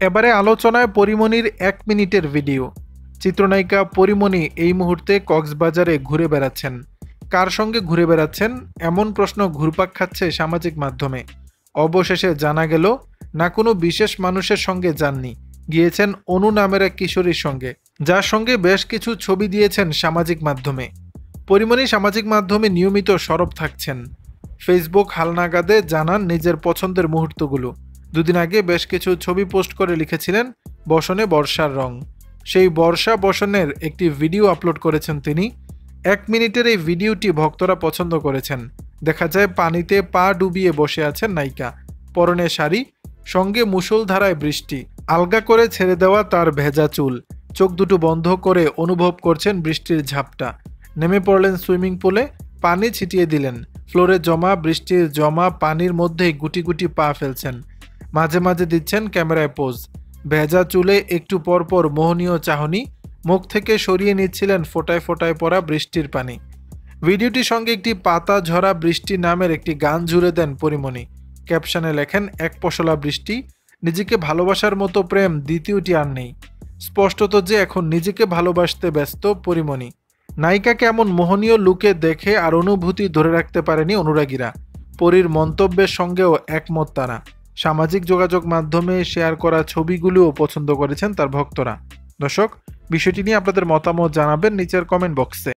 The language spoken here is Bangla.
এবারে আলোচনায় পরিমণির ১ মিনিটের ভিডিও। চিত্রনায়িকা পরিমণি এই মুহূর্তে কক্সবাজারে ঘুরে বেড়াচ্ছেন। কার সঙ্গে ঘুরে বেড়াচ্ছেন এমন প্রশ্ন ঘুরপাক খাচ্ছে সামাজিক মাধ্যমে। অবশেষে জানা গেল, না কোনো বিশেষ মানুষের সঙ্গে যাননি, গিয়েছেন অনু নামের এক কিশোরীর সঙ্গে, যার সঙ্গে বেশ কিছু ছবি দিয়েছেন সামাজিক মাধ্যমে। পরিমণি সামাজিক মাধ্যমে নিয়মিত সরব থাকছেন। ফেসবুক হালনাগাদে জানান নিজের পছন্দের মুহূর্তগুলো। দুদিন আগে বেশ কিছু ছবি পোস্ট করে লিখেছিলেন, বসনে বর্ষার রং। সেই বর্ষা বসনের একটি ভিডিও আপলোড করেছেন তিনি। ১ মিনিটের এই ভিডিওটি ভক্তরা পছন্দ করেছেন। দেখা যায় পানিতে পা ডুবিয়ে বসে আছেন নায়িকা, পরনে শাড়ি, সঙ্গে মুষলধারায় বৃষ্টি, আলগা করে ছেড়ে দেওয়া তার ভেজা চুল, চোখ দুটো বন্ধ করে অনুভব করছেন বৃষ্টির ঝাপটা। নেমে পড়লেন সুইমিং পুলে, পানি ছিটিয়ে দিলেন, ফ্লোরে জমা বৃষ্টির জমা পানির মধ্যেই গুটি গুটি পা ফেলছেন, মাঝে মাঝে দিচ্ছেন ক্যামেরায় পোজ। ভেজা চুলে একটু পরপর মোহনীয় চাহনি, মুখ থেকে সরিয়ে নিচ্ছিলেন ফোঁটায় ফোঁটায় পড়া বৃষ্টির পানি। ভিডিওটির সঙ্গে একটি পাতা ঝরা বৃষ্টি নামের একটি গান জুড়ে দেন পরিমণি। ক্যাপশনে লেখেন, এক পশলা বৃষ্টি, নিজেকে ভালোবাসার মতো প্রেম দ্বিতীয়টি আর নেই। স্পষ্টত যে এখন নিজেকে ভালোবাসতে ব্যস্ত পরিমণি। নায়িকাকে এমন মোহনীয় লুকে দেখে আর অনুভূতি ধরে রাখতে পারেনি অনুরাগীরা। পরীর মন্তব্যের সঙ্গেও একমত তারা। সামাজিক যোগাযোগ মাধ্যমে শেয়ার করা ছবিগুলোও পছন্দ করেছেন তার ভক্তরা। দর্শক, বিষয়টি নিয়ে আপনাদের মতামত জানাবেন নিচের কমেন্ট বক্সে।